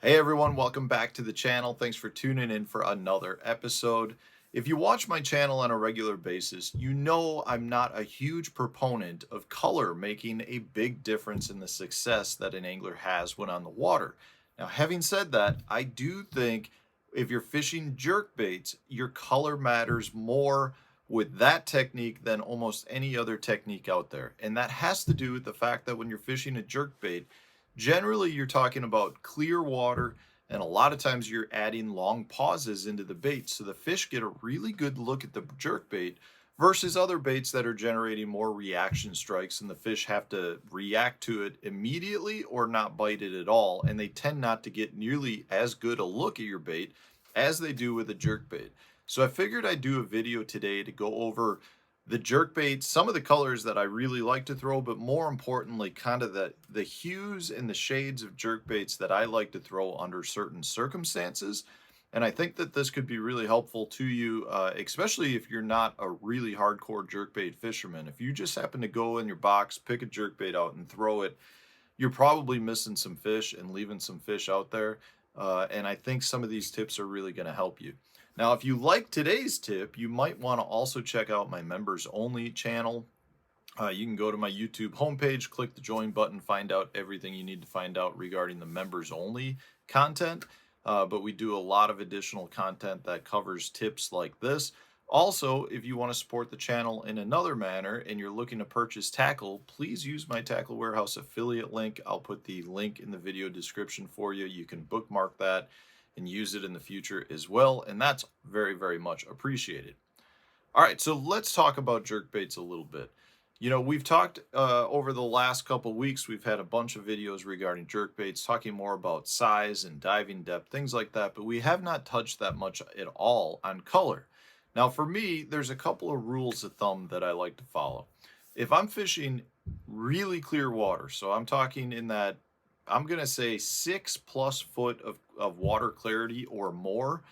Hey everyone, welcome back to the channel. Thanks for tuning in for another episode. If you watch my channel on a regular basis, you know I'm not a huge proponent of color making a big difference in the success that an angler has when on the water. Now, having said that, I do think if you're fishing jerk baits, your color matters more with that technique than almost any other technique out there. And that has to do with the fact that when you're fishing a jerk bait, generally, you're talking about clear water, and a lot of times you're adding long pauses into the bait. So the fish get a really good look at the jerk bait versus other baits that are generating more reaction strikes, and the fish have to react to it immediately or not bite it at all. And they tend not to get nearly as good a look at your bait as they do with a jerk bait. So I figured I'd do a video today to go over the jerk baits, some of the colors that I really like to throw, but more importantly, kind of the hues and the shades of jerk baits that I like to throw under certain circumstances. And I think that this could be really helpful to you, especially if you're not a really hardcore jerkbait fisherman. If you just happen to go in your box, pick a jerkbait out and throw it, you're probably missing some fish and leaving some fish out there. And I think some of these tips are really going to help you. Now, if you like today's tip, you might want to also check out my members only channel. You can go to my YouTube homepage, click the join button, find out everything you need to find out regarding the members only content. But we do a lot of additional content that covers tips like this. Also, if you want to support the channel in another manner and you're looking to purchase tackle, please use my Tackle Warehouse affiliate link. I'll put the link in the video description for you. You can bookmark that and use it in the future as well. And that's very, very much appreciated. All right, so let's talk about jerk baits a little bit. You know, we've talked over the last couple weeks, we've had a bunch of videos regarding jerk baits, talking more about size and diving depth, things like that, but we have not touched that much at all on color. Now, for me, there's a couple of rules of thumb that I like to follow. If I'm fishing really clear water, so I'm talking in that, I'm going to say 6+ foot of water clarity or more,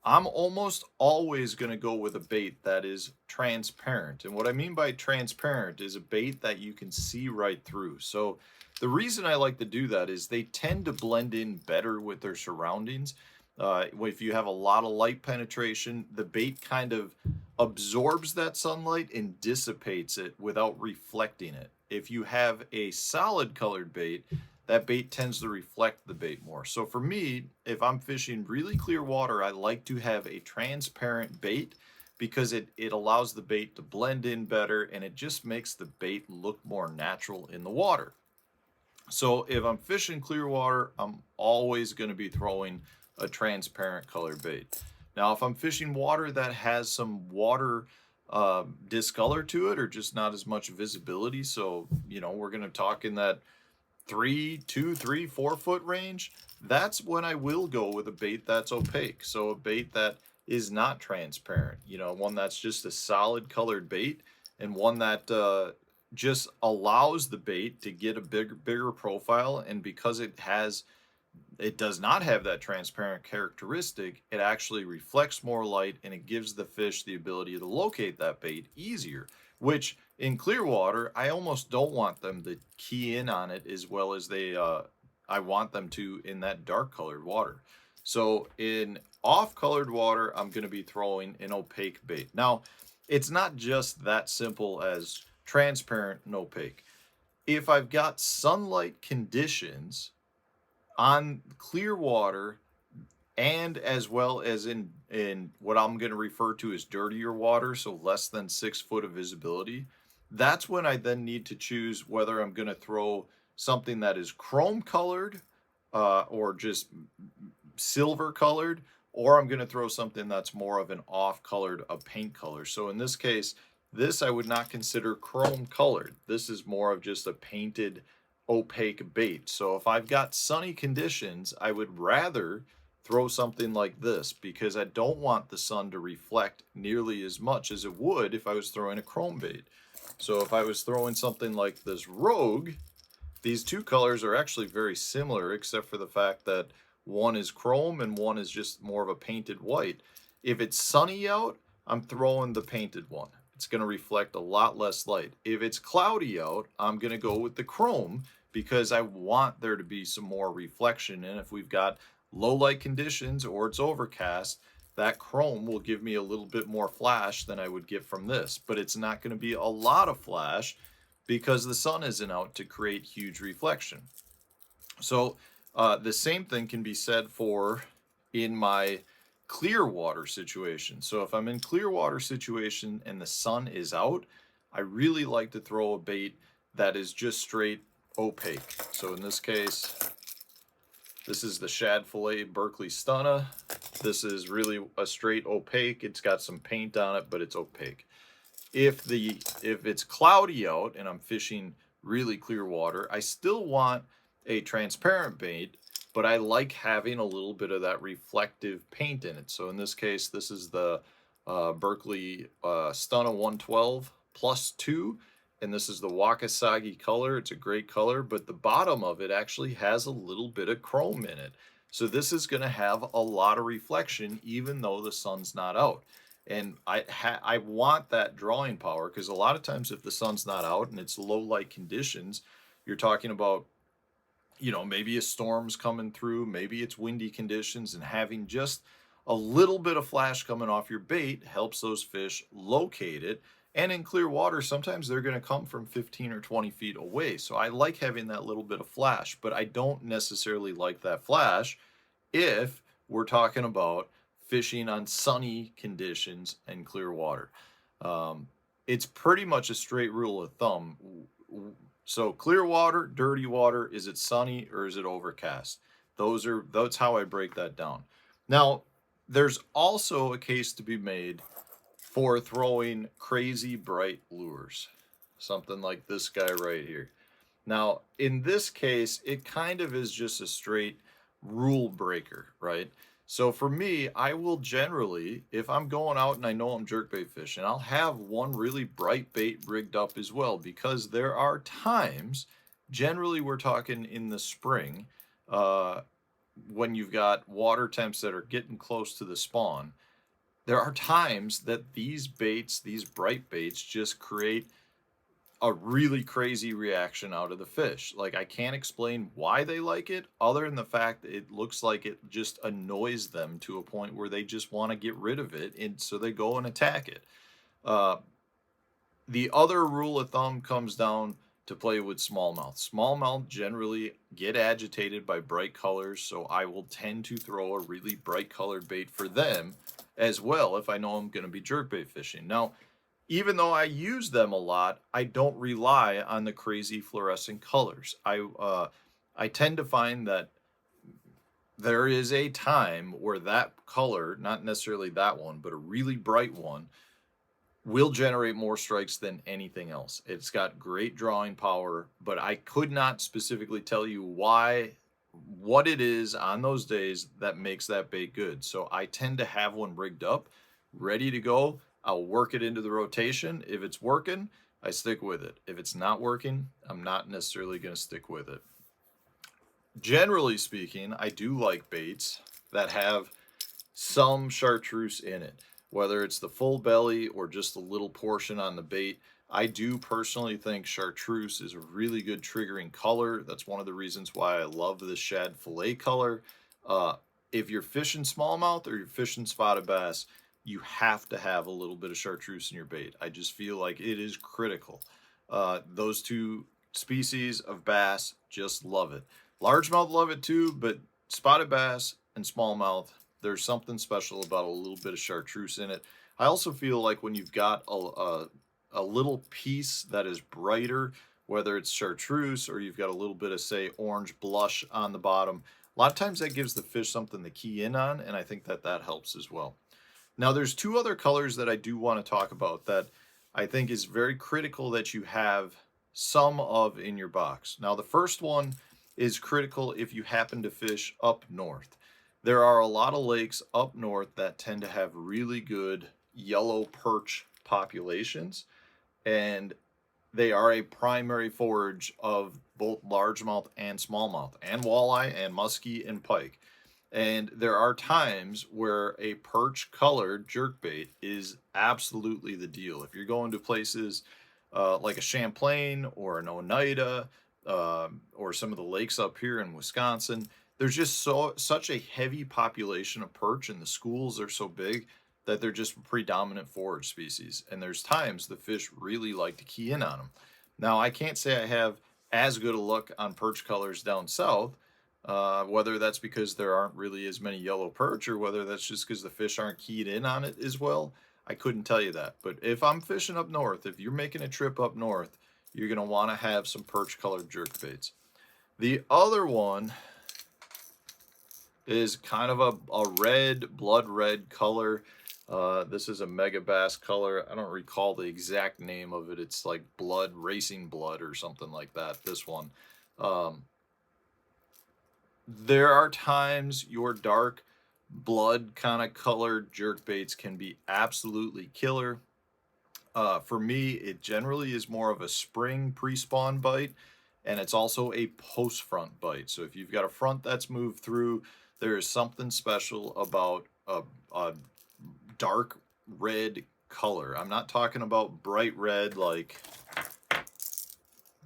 I'm almost always going to go with a bait that is transparent. And what I mean by transparent is a bait that you can see right through. So the reason I like to do that is they tend to blend in better with their surroundings. If you have a lot of light penetration, the bait kind of absorbs that sunlight and dissipates it without reflecting it. If you have a solid colored bait, that bait tends to reflect the bait more. So for me, if I'm fishing really clear water, I like to have a transparent bait because it allows the bait to blend in better and it just makes the bait look more natural in the water. So if I'm fishing clear water, I'm always going to be throwing a transparent colored bait. Now, if I'm fishing water that has some water discolor to it or just not as much visibility, so, you know, we're going to talk in that 2, 3, 4 foot range, that's when I will go with a bait that's opaque. So a bait that is not transparent, you know, one that's just a solid colored bait and one that just allows the bait to get a bigger profile. And because it does not have that transparent characteristic, it actually reflects more light and it gives the fish the ability to locate that bait easier, which in clear water, I almost don't want them to key in on it as well as I want them to in that dark colored water. So in off colored water, I'm going to be throwing an opaque bait. Now, it's not just that simple as transparent and opaque. If I've got sunlight conditions on clear water and as well as in what I'm going to refer to as dirtier water, so less than 6 foot of visibility, that's when I then need to choose whether I'm going to throw something that is chrome colored or just silver colored, or I'm going to throw something that's more of an off colored, a paint color. So in this case, this I would not consider chrome colored. This is more of just a painted opaque bait. So if I've got sunny conditions, I would rather throw something like this because I don't want the sun to reflect nearly as much as it would if I was throwing a chrome bait. So if I was throwing something like this Rogue, these two colors are actually very similar except for the fact that one is chrome and one is just more of a painted white. If it's sunny out, I'm throwing the painted one. It's going to reflect a lot less light. If it's cloudy out, I'm going to go with the chrome because I want there to be some more reflection. And if we've got low light conditions or it's overcast, that chrome will give me a little bit more flash than I would get from this, but it's not going to be a lot of flash because the sun isn't out to create huge reflection. So the same thing can be said for in my clear water situation. So if I'm in clear water situation and the sun is out, I really like to throw a bait that is just straight opaque. So in this case, this is the shad fillet Berkeley Stunna. This is really a straight opaque. It's got some paint on it, but it's opaque. If it's cloudy out and I'm fishing really clear water, I still want a transparent bait, but I like having a little bit of that reflective paint in it. So in this case, this is the Berkeley Stunna 112 plus 2, and this is the Wakasagi color. It's a great color, but the bottom of it actually has a little bit of chrome in it. So this is going to have a lot of reflection even though the sun's not out. And I want that drawing power, because a lot of times if the sun's not out and it's low light conditions, you're talking about, you know, maybe a storm's coming through, maybe it's windy conditions, and having just a little bit of flash coming off your bait helps those fish locate it. And in clear water, sometimes they're going to come from 15 or 20 feet away. So I like having that little bit of flash, but I don't necessarily like that flash if we're talking about fishing on sunny conditions and clear water. It's pretty much a straight rule of thumb. So clear water, dirty water, is it sunny or is it overcast? That's how I break that down. Now, there's also a case to be made for throwing crazy bright lures. Something like this guy right here. Now, in this case, it kind of is just a straight rule breaker, right? So for me, I will generally, if I'm going out and I know I'm jerkbait fishing, I'll have one really bright bait rigged up as well, because there are times, generally we're talking in the spring, when you've got water temps that are getting close to the spawn, there are times that these baits, these bright baits, just create a really crazy reaction out of the fish. Like, I can't explain why they like it, other than the fact that it looks like it just annoys them to a point where they just want to get rid of it, and so they go and attack it. The other rule of thumb comes down to play with smallmouth. Smallmouth generally get agitated by bright colors, so I will tend to throw a really bright colored bait for them as well if I know I'm going to be jerkbait fishing. Now, even though I use them a lot, I don't rely on the crazy fluorescent colors. I tend to find that there is a time where that color, not necessarily that one, but a really bright one, will generate more strikes than anything else. It's got great drawing power, but I could not specifically tell you what it is on those days that makes that bait good. So I tend to have one rigged up, ready to go. I'll work it into the rotation. If it's working, I stick with it. If it's not working, I'm not necessarily going to stick with it. Generally speaking, I do like baits that have some chartreuse in it, whether it's the full belly or just a little portion on the bait. I do personally think chartreuse is a really good triggering color. That's one of the reasons why I love the shad fillet color. If you're fishing smallmouth or you're fishing spotted bass, you have to have a little bit of chartreuse in your bait. I just feel like it is critical. Those two species of bass just love it. Largemouth love it too, but spotted bass and smallmouth, there's something special about a little bit of chartreuse in it. I also feel like when you've got a little piece that is brighter, whether it's chartreuse or you've got a little bit of, say, orange blush on the bottom, a lot of times that gives the fish something to key in on, and I think that helps as well. Now, there's two other colors that I do want to talk about that I think is very critical that you have some of in your box. Now, the first one is critical if you happen to fish up north. There are a lot of lakes up north that tend to have really good yellow perch populations, and they are a primary forage of both largemouth and smallmouth, and walleye and muskie and pike. And there are times where a perch colored jerkbait is absolutely the deal. If you're going to places like a Champlain or an Oneida or some of the lakes up here in Wisconsin, there's just such a heavy population of perch, and the schools are so big that they're just predominant forage species. And there's times the fish really like to key in on them. Now, I can't say I have as good a look on perch colors down south, whether that's because there aren't really as many yellow perch or whether that's just because the fish aren't keyed in on it as well. I couldn't tell you that. But if I'm fishing up north, if you're making a trip up north, you're going to want to have some perch colored jerk baits. The other one is kind of a red, blood red color. This is a mega bass color. I don't recall the exact name of it. It's like blood, racing blood or something like that, this one. There are times your dark blood kind of colored jerk baits can be absolutely killer. For me, it generally is more of a spring pre-spawn bite, and it's also a post-front bite. So if you've got a front that's moved through, there is something special about a dark red color. I'm not talking about bright red like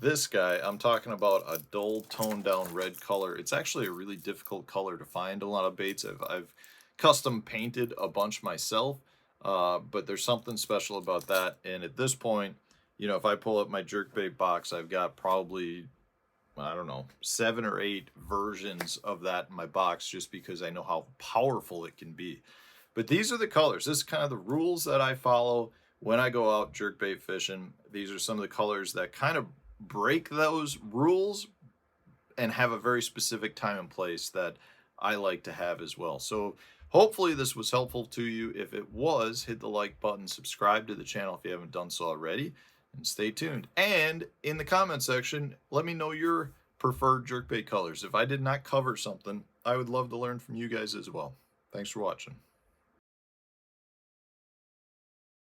this guy. I'm talking about a dull, toned down red color. It's actually a really difficult color to find a lot of baits. I've custom painted a bunch myself, but there's something special about that. And at this point, you know, if I pull up my jerkbait box, I've got probably, I don't know, 7 or 8 versions of that in my box just because I know how powerful it can be. But these are the colors. This is kind of the rules that I follow when I go out jerkbait fishing. These are some of the colors that kind of break those rules and have a very specific time and place that I like to have as well. So hopefully this was helpful to you. If it was, hit the like button, subscribe to the channel if you haven't done so already, and stay tuned. And in the comment section, let me know your preferred jerkbait colors. If I did not cover something, I would love to learn from you guys as well. Thanks for watching.